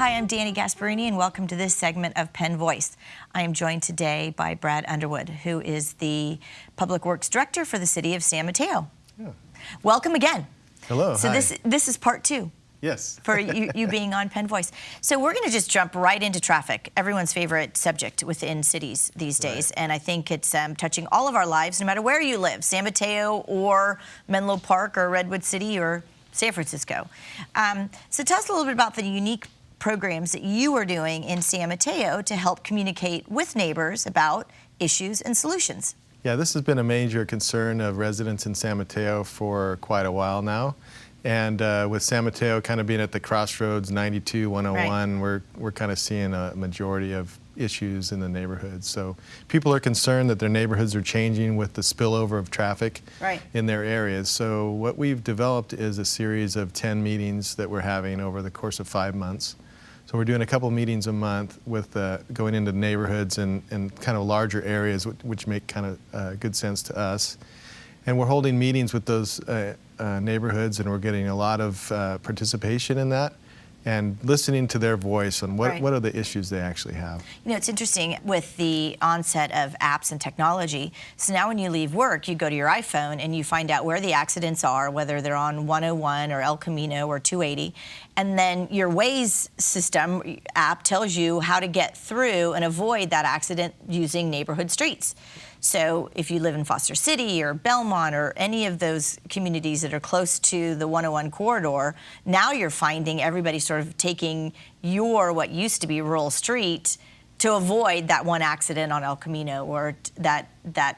Hi, I'm Dani Gasparini, and welcome to this segment of Penn Voice. I am joined today by Brad Underwood, who is the Public Works Director for the City of San Mateo. Yeah. Welcome again. Hello. So hi. this is part two. Yes. For you being on Penn Voice. So we're going to just jump right into traffic, everyone's favorite subject within cities these days. Right. And I think it's touching all of our lives, no matter where you live, San Mateo or Menlo Park or Redwood City or San Francisco. So tell us a little bit about the unique programs that you are doing in San Mateo to help communicate with neighbors about issues and solutions. Yeah, this has been a major concern of residents in San Mateo for quite a while now. And with San Mateo kind of being at the crossroads, 92, 101, right. we're kind of seeing a majority of issues in the neighborhoods. So people are concerned that their neighborhoods are changing with the spillover of traffic right. in their areas. So what we've developed is a series of 10 meetings that we're having over the course of 5 months. So we're doing a couple meetings a month with going into neighborhoods and kind of larger areas, which make kind of good sense to us. And we're holding meetings with those neighborhoods, and we're getting a lot of participation in that and listening to their voice on what are the issues they actually have. You know, it's interesting with the onset of apps and technology. So now when you leave work, you go to your iPhone and you find out where the accidents are, whether they're on 101 or El Camino or 280. And then your Waze system app tells you how to get through and avoid that accident using neighborhood streets. So if you live in Foster City or Belmont or any of those communities that are close to the 101 corridor, now you're finding everybody sort of taking your what used to be rural street to avoid that one accident on El Camino or that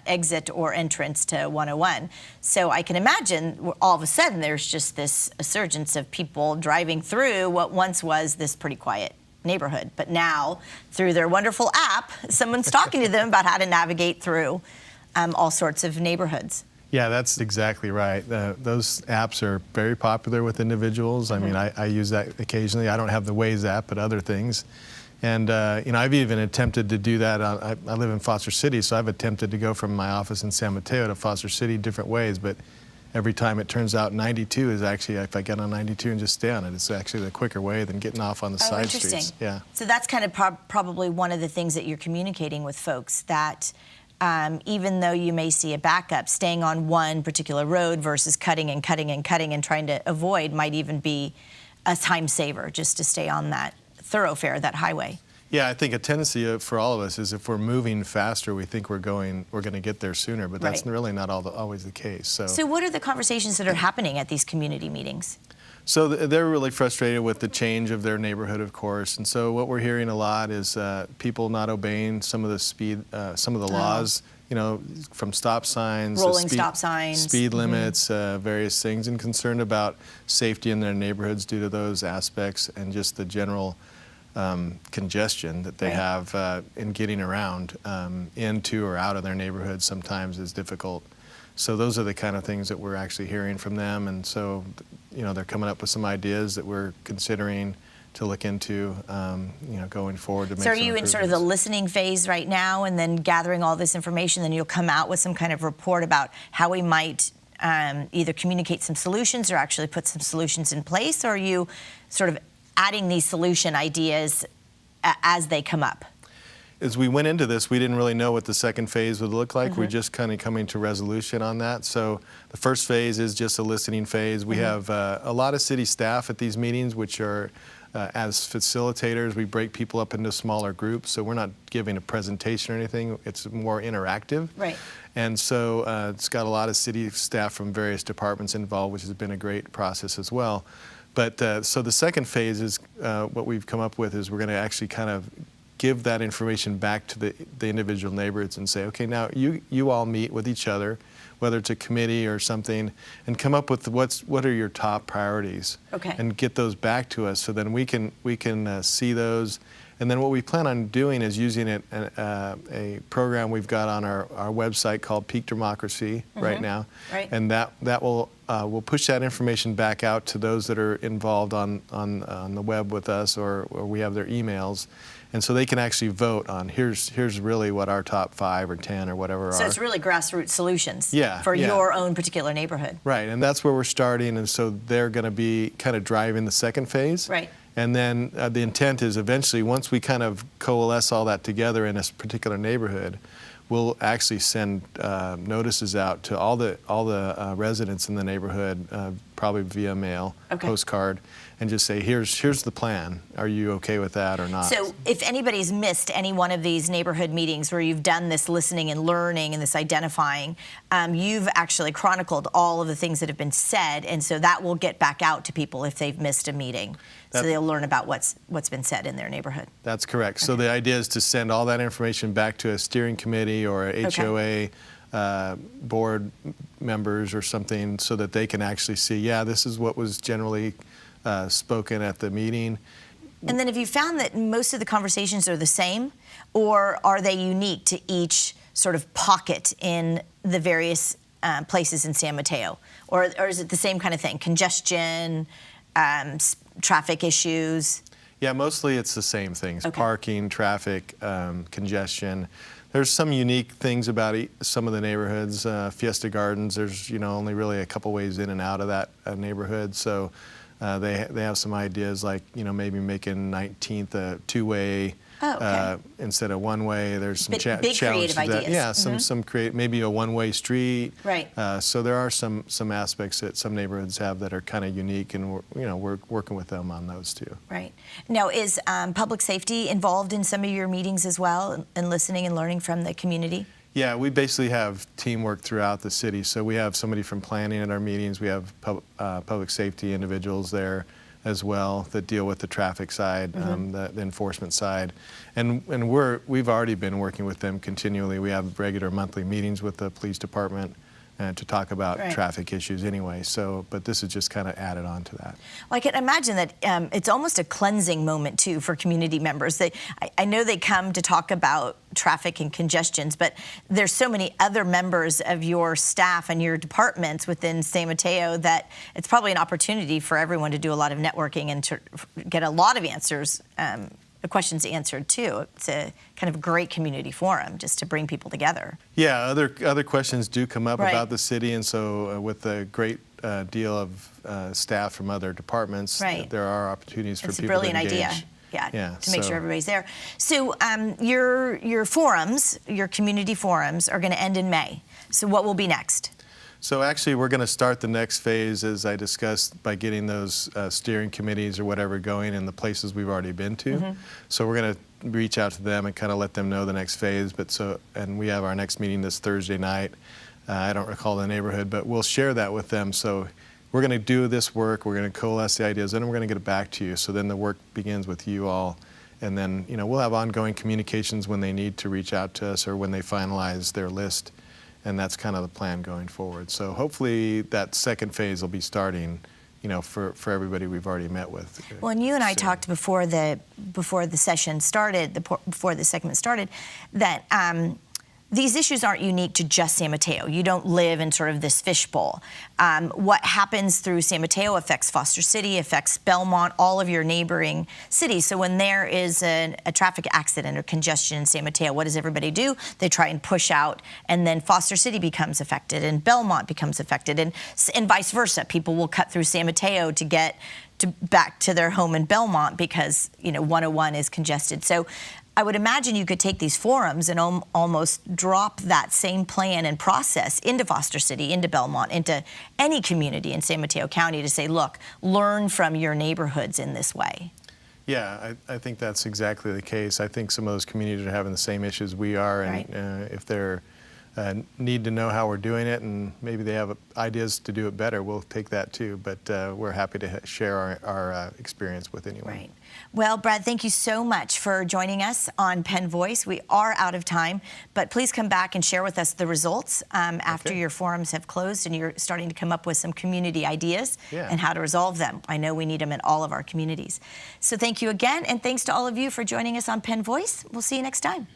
exit or entrance to 101. So I can imagine all of a sudden there's just this surgence of people driving through what once was this pretty quiet neighborhood, but now through their wonderful app, someone's talking to them about how to navigate through all sorts of neighborhoods. Yeah, that's exactly right. Those apps are very popular with individuals. I mean, I use that occasionally. I don't have the Waze app, but other things. And you know, I've even attempted to do that. I live in Foster City, so I've attempted to go from my office in San Mateo to Foster City different ways, but every time it turns out 92 is actually, if I get on 92 and just stay on it, it's actually the quicker way than getting off on the side streets. Yeah. So that's kind of probably one of the things that you're communicating with folks, that even though you may see a backup, staying on one particular road versus cutting and cutting and cutting and trying to avoid might even be a time saver just to stay on that thoroughfare, that highway. Yeah, I think a tendency for all of us is if we're moving faster, we think we're going to get there sooner, but that's really not always the case. So what are the conversations that are happening at these community meetings? So they're really frustrated with the change of their neighborhood, of course, and so what we're hearing a lot is people not obeying some of the laws, you know, from stop signs, rolling stop signs, speed limits, various things, and concerned about safety in their neighborhoods due to those aspects and just the general congestion that they have in getting around into or out of their neighborhood sometimes is difficult. So those are the kind of things that we're actually hearing from them, and so you know, they're coming up with some ideas that we're considering to look into, you know, going forward to make. So are you in sort of the listening phase right now, and then gathering all this information, then you'll come out with some kind of report about how we might either communicate some solutions or actually put some solutions in place, or are you sort of adding these solution ideas as they come up? As we went into this, we didn't really know what the second phase would look like. We're just kind of coming to resolution on that. So the first phase is just a listening phase. We have a lot of city staff at these meetings, which are, as facilitators, we break people up into smaller groups. So we're not giving a presentation or anything. It's more interactive. Right. And so it's got a lot of city staff from various departments involved, which has been a great process as well. But so the second phase is what we've come up with is we're going to actually kind of give that information back to the individual neighborhoods and say, okay, now you all meet with each other, whether it's a committee or something, and come up with what are your top priorities, and get those back to us so then we can see those. And then what we plan on doing is using a program we've got on our website called Peak Democracy right now, and that will we'll push that information back out to those that are involved on the web with us, or we have their emails, and so they can actually vote on here's really what our top 5 or 10 or whatever are. So it's really grassroots solutions for yeah. your own particular neighborhood. Right, and that's where we're starting, and so they're going to be kind of driving the second phase. Right. And then the intent is eventually, once we kind of coalesce all that together in a particular neighborhood, we'll actually send notices out to all the residents in the neighborhood, probably via mail, postcard, and just say, here's the plan. Are you okay with that or not? So if anybody's missed any one of these neighborhood meetings where you've done this listening and learning and this identifying, you've actually chronicled all of the things that have been said, and so that will get back out to people if they've missed a meeting. So they'll learn about what's been said in their neighborhood. That's correct. So the idea is to send all that information back to a steering committee or a HOA board members or something, so that they can actually see, yeah, this is what was generally spoken at the meeting. And then have you found that most of the conversations are the same, or are they unique to each sort of pocket in the various places in San Mateo? Or is it the same kind of thing, congestion, traffic issues? Yeah, mostly it's the same things, parking, traffic, congestion. There's some unique things about some of the neighborhoods. Fiesta Gardens, there's only really a couple ways in and out of that neighborhood, so they have some ideas like maybe making 19th a two-way instead of one-way. There's some big creative ideas. Yeah, some create, maybe a one-way street. Right. So there are some aspects that some neighborhoods have that are kind of unique, and we're working with them on those too. Right. Now, is public safety involved in some of your meetings as well, and listening and learning from the community? Yeah, we basically have teamwork throughout the city. So we have somebody from planning at our meetings. We have public safety individuals there as well that deal with the traffic side, the enforcement side. And we've already been working with them continually. We have regular monthly meetings with the police department to talk about traffic issues anyway. So, but this is just kind of added on to that. Well, I can imagine that it's almost a cleansing moment too for community members. I know they come to talk about traffic and congestions, but there's so many other members of your staff and your departments within San Mateo that it's probably an opportunity for everyone to do a lot of networking and to get a lot of answers, questions answered too. It's a kind of great community forum just to bring people together. Yeah, other questions do come up about the city, and so with the great deal of staff from other departments, there are opportunities for people to engage. It's a brilliant idea. Yeah, to make sure everybody's there. So your forums, your community forums, are going to end in May. So what will be next? So actually, we're going to start the next phase, as I discussed, by getting those steering committees or whatever going in the places we've already been to. So we're going to reach out to them and kind of let them know the next phase. And we have our next meeting this Thursday night. I don't recall the neighborhood, but we'll share that with them. So we're going to do this work. We're going to coalesce the ideas, and then we're going to get it back to you. So then the work begins with you all. And then we'll have ongoing communications when they need to reach out to us or when they finalize their list. And that's kind of the plan going forward. So hopefully that second phase will be starting, for everybody we've already met with. Well, and you and I talked before the session started, before the segment started, that these issues aren't unique to just San Mateo. You don't live in sort of this fishbowl. What happens through San Mateo affects Foster City, affects Belmont, all of your neighboring cities. So when there is a traffic accident or congestion in San Mateo, what does everybody do? They try and push out, and then Foster City becomes affected, and Belmont becomes affected, and vice versa. People will cut through San Mateo to get back to their home in Belmont because 101 is congested. So I would imagine you could take these forums and almost drop that same plan and process into Foster City, into Belmont, into any community in San Mateo County to say, look, learn from your neighborhoods in this way. Yeah, I think that's exactly the case. I think some of those communities are having the same issues we are, and if they're need to know how we're doing it, and maybe they have ideas to do it better, we'll take that too. But we're happy to share our experience with anyone. Right. Well, Brad, thank you so much for joining us on Penn Voice. We are out of time, but please come back and share with us the results after your forums have closed and you're starting to come up with some community ideas and how to resolve them. I know we need them in all of our communities. So thank you again, and thanks to all of you for joining us on Penn Voice. We'll see you next time.